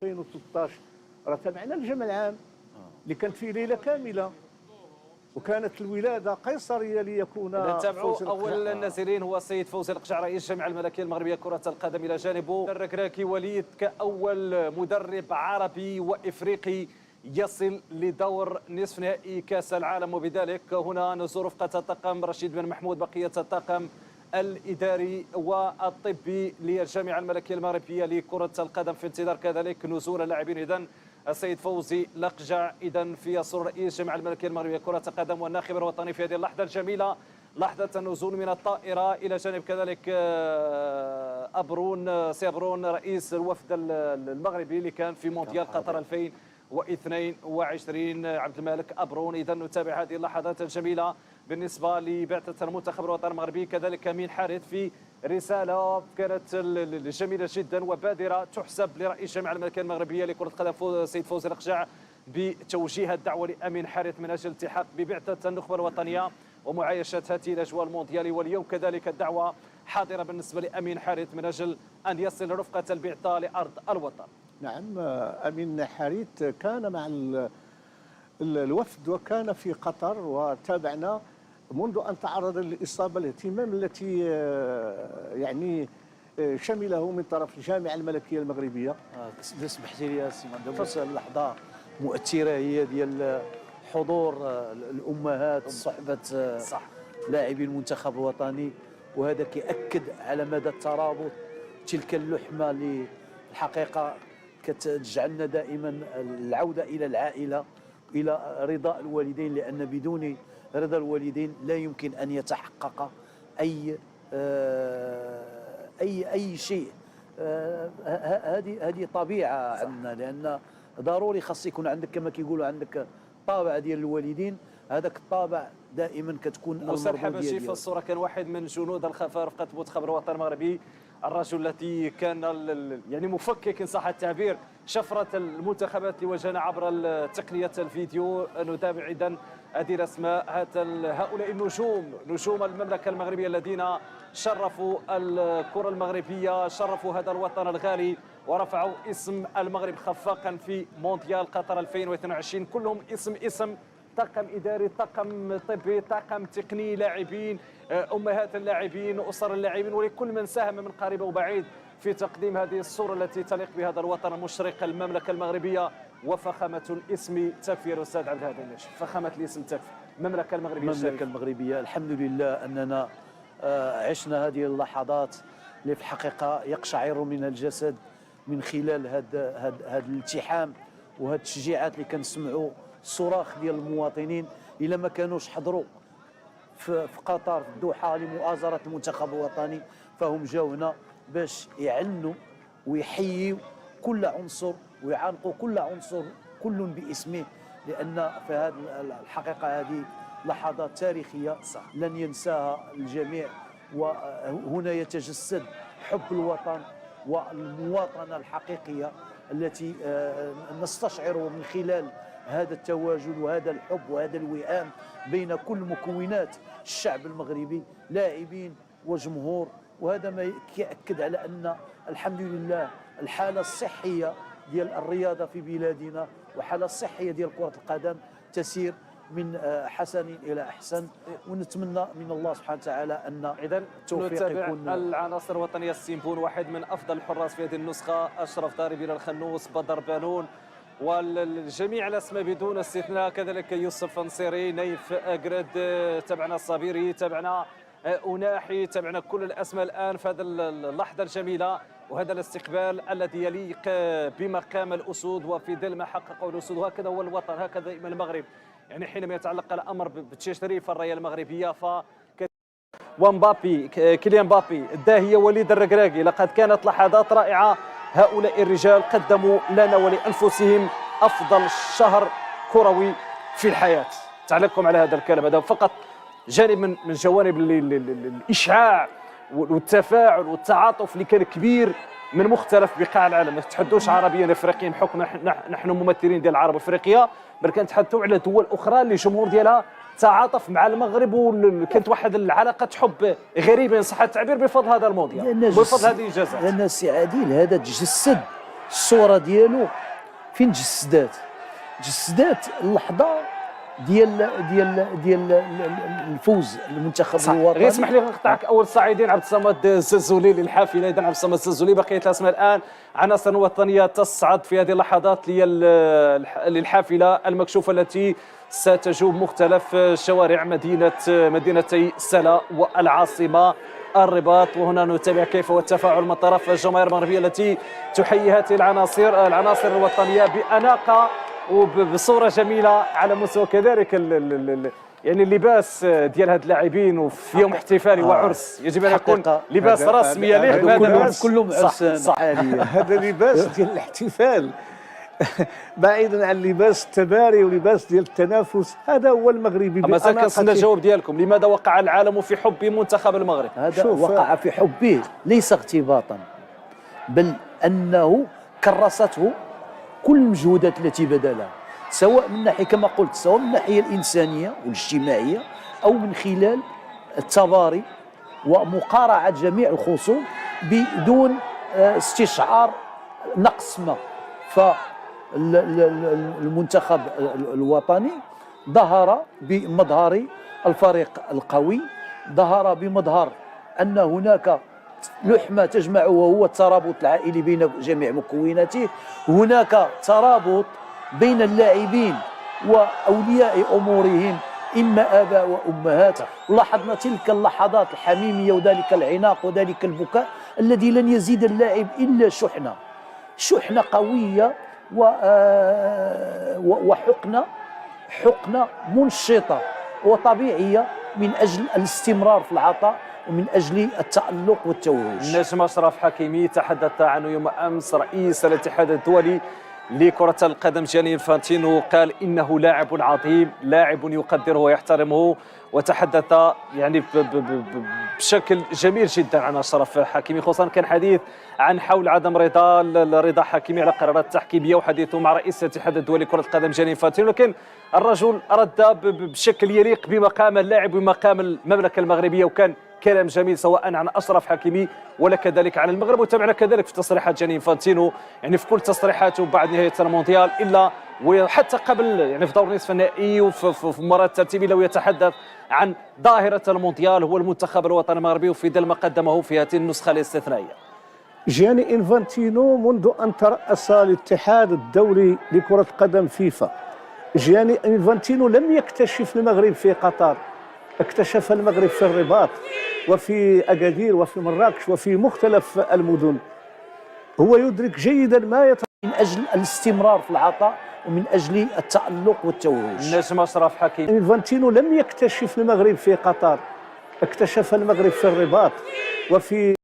2013 راه تابعنا الجمع العام اللي كانت فيه ليله كامله، وكانت الولاده قيصريه ليكون نتابعوا اول النازلين هو السيد فوزي القجع رئيس الجمعيه الملكيه المغربيه كره القدم، الى جانبه الركراكي وليد كاول مدرب عربي وافريقي يصل لدور نصف نهائي كاس العالم. وبذلك هنا نزور رفقه الطاقم رشيد بن محمود، بقيه الطاقم الاداري والطبي للجامعه الملكيه المغربيه لكره القدم، في انتظار كذلك نزول اللاعبين. اذا السيد فوزي القجع اذا في صور رئيس الجامعه الملكيه المغربيه لكره القدم والناخب الوطني في هذه اللحظه الجميله، لحظه النزول من الطائره، الى جانب كذلك ابرون سيبرون رئيس الوفد المغربي اللي كان في مونديال قطر 2022 عبد الملك ابرون. اذا نتابع هذه اللحظات الجميله بالنسبه لبعثه المنتخب الوطني المغربي. كذلك امين حارث في رساله كانت جميله جدا وبادره تحسب لرئيس الجامعه الملكيه المغربيه لكره القدم السيد فوزي القجع بتوجيه الدعوه لامين حارث من اجل الالتحاق ببعثه النخبه الوطنيه ومعايشه هذه الاجواء الموندياليه. واليوم كذلك الدعوه حاضره بالنسبه لامين حارث من اجل ان يصل رفقه البعثه لارض الوطن. نعم، امين حارث كان مع الوفد وكان في قطر، وتابعنا منذ ان تعرض للاصابه الاهتمام التي يعني شمله من طرف الجامعه الملكيه المغربيه. اذا سمحتي لي سي مهندس، لحظه مؤثره هي ديال حضور الامهات صحبه صح لاعبي المنتخب الوطني، وهذا كيأكد على مدى الترابط. تلك اللحمه اللي الحقيقه كتجعلنا دائما العوده الى العائله، الى رضا الوالدين، لان بدون رضا الوالدين لا يمكن ان يتحقق اي شيء. هذه طبيعه عندنا، لان ضروري خاص يكون عندك كما كيقولوا عندك طابع ديال الوالدين. هذاك الطابع دائما كتكون مصالحه ماشي في الصوره. كان واحد من جنود الخفاء رفقه المنتخب الوطني المغربي، الرجل الذي كان يعني مفكك ان صح التعبير شفره المنتخبات اللي واجهنا عبر تقنيه الفيديو. نتابع اذا هذه الاسماء، هؤلاء النجوم، نجوم المملكه المغربيه الذين شرفوا الكره المغربيه، شرفوا هذا الوطن الغالي ورفعوا اسم المغرب خفاقا في مونديال قطر 2022. كلهم اسم طاقم اداري، طاقم طبي، طاقم تقني، لاعبين، امهات اللاعبين، اسر اللاعبين، ولكل من ساهم من قريب وبعيد في تقديم هذه الصوره التي تليق بهذا الوطن المشرق المملكه المغربيه. وفخامه الاسم تكفي يا استاذ عبد الهادي الناشف، فخامه الاسم تكفي. المملكه المغربيه المملكه المغربيه الحمد لله اننا عشنا هذه اللحظات اللي في الحقيقه يقشعر من الجسد من خلال هذا الالتحام وهذه التشجيعات اللي كنسمعوا الصراخ ديال المواطنين. الا ما كانوش حضروا في قطر في الدوحه لمؤازره المنتخب الوطني، فهم جاوا هنا باش يعنوا ويحيوا كل عنصر ويعانقوا كل عنصر كل باسمه، لان في هذه الحقيقه هذه لحظات تاريخيه لن ينساها الجميع. وهنا يتجسد حب الوطن والمواطنه الحقيقيه التي نستشعر من خلال هذا التواجد وهذا الحب وهذا الوئام بين كل مكونات الشعب المغربي، لاعبين وجمهور. وهذا ما يؤكد على ان الحمد لله الحاله الصحيه ديال الرياضه في بلادنا والحاله الصحيه ديال كره القدم تسير من حسن الى احسن، ونتمنى من الله سبحانه وتعالى ان اذا نتابع العناصر الوطنيه. السيمبون واحد من افضل الحراس في هذه النسخه، اشرف ضارب الى الخنوس، بدر بانون، والجميع الاسماء بدون استثناء، كذلك يوسف نصيري، نايف اقرد، تابعنا الصابيري، تابعنا أناحي، تابعنا كل الاسماء الان في هذه اللحظه الجميله وهذا الاستقبال الذي يليق بمقام الاسود وفي ظل ما حققه الاسود. وهكذا هو الوطن، هكذا دائما المغرب، يعني حينما يتعلق الامر بتشريف الرايه المغربيه. ومبابي، كيليان مبابي، الداهيه، وليد الركراكي، لقد كانت لحظات رائعه. هؤلاء الرجال قدموا لنا ولانفسهم افضل شهر كروي في الحياه. تعليقكم على هذا الكلام، هذا فقط جانب من جوانب الاشعاع والتفاعل والتعاطف اللي كان كبير من مختلف بقاع العالم. ما تحدوش عربيا افريقيا بحكم نحن ممثلين ديال العرب افريقيا، بل كنتحدثوا على دول اخرى اللي الجمهور ديالها تعاطف مع المغرب، وكانت واحد العلاقه حب غريبه ان صح التعبير بفضل هذا المونديال، بفضل هذه الجزائر. لان سي عادل هذا تجسد الصوره ديالو فين جسدات اللحظه ديال الفوز المنتخب الوطني. غير اسمح لي نقطعك. اول صاعدين عبد الصمد الزلزولي للحافله. اذا عبد الصمد الزلزولي بقيه الاسماء الان عناصر وطنيه تصعد في هذه اللحظات للحافله المكشوفه التي ستجوب مختلف شوارع مدينتي سلا والعاصمه الرباط. وهنا نتابع كيف هو التفاعل من طرف الجماهير المغربيه التي تحيي هذه العناصر الوطنيه باناقه وبصوره جميله على مستوى كذلك يعني اللباس ديال هاد اللاعبين. وفي يوم احتفالي وعرس يجب ان يكون لباس رسمي يليق. كلهم عرس عاليه. هذا لباس ديال الاحتفال بعيدا عن لباس التباري ولباس ديال التنافس. هذا هو المغربي. اما كنسنى الجواب ديالكم. لماذا وقع العالم في حب منتخب المغرب؟ هذا وقع في حبه ليس اغتباطا، بل انه كرسته كل المجهودات التي بذلها، سواء من ناحيه كما قلت، سواء من الناحيه الانسانيه والاجتماعيه او من خلال التباري ومقارعه جميع الخصوم بدون استشعار نقص ما. فالمنتخب الوطني ظهر بمظهر الفريق القوي، ظهر بمظهر ان هناك لحمة تجمعه وهو الترابط العائلي بين جميع مكوناته. هناك ترابط بين اللاعبين وأولياء أمورهم، إما آباء وأمهات. لاحظنا تلك اللحظات الحميمية وذلك العناق وذلك البكاء الذي لن يزيد اللاعب إلا شحنة قوية وحقنة منشطة وطبيعية من أجل الاستمرار في العطاء ومن أجل التألق والتوهج. النجم أشرف حكيمي تحدث عنه يوم أمس رئيس الاتحاد الدولي لكرة القدم جياني انفانتينو. قال إنه لاعب عظيم، لاعب يقدره ويحترمه، وتحدث يعني بشكل جميل جدا عن أشرف حكيمي. خصوصا كان حديث عن حول عدم رضا حكيمي على قرارات تحكيميه وحديثه مع رئيس الاتحاد الدولي لكرة القدم جياني انفانتينو، لكن الرجل رد بشكل يليق بمقام اللاعب ومقام المملكة المغربية، وكان كلام جميل سواء عن أشرف حكيمي ولا كذلك عن المغرب. وتابعنا كذلك في تصريحات جياني انفانتينو، يعني في كل تصريحاته بعد نهاية المونديال إلا وحتى قبل، يعني في دور نصف النهائي وفي مباراة الترتيبي، لو يتحدث عن ظاهرة المونديال هو المنتخب الوطني المغربي وفي ظل ما قدمه في هذه النسخة الاستثنائية. جياني انفانتينو منذ أن ترأس الاتحاد الدولي لكرة القدم فيفا، جياني انفانتينو لم يكتشف المغرب في قطر، اكتشف المغرب في الرباط وفي أكادير وفي مراكش وفي مختلف المدن. هو يدرك جيدا ما من أجل الاستمرار في العطاء ومن أجل التألق والتوهج. النجم أشرف حكيمي. انفانتينو لم يكتشف المغرب في قطر، اكتشف المغرب في الرباط وفي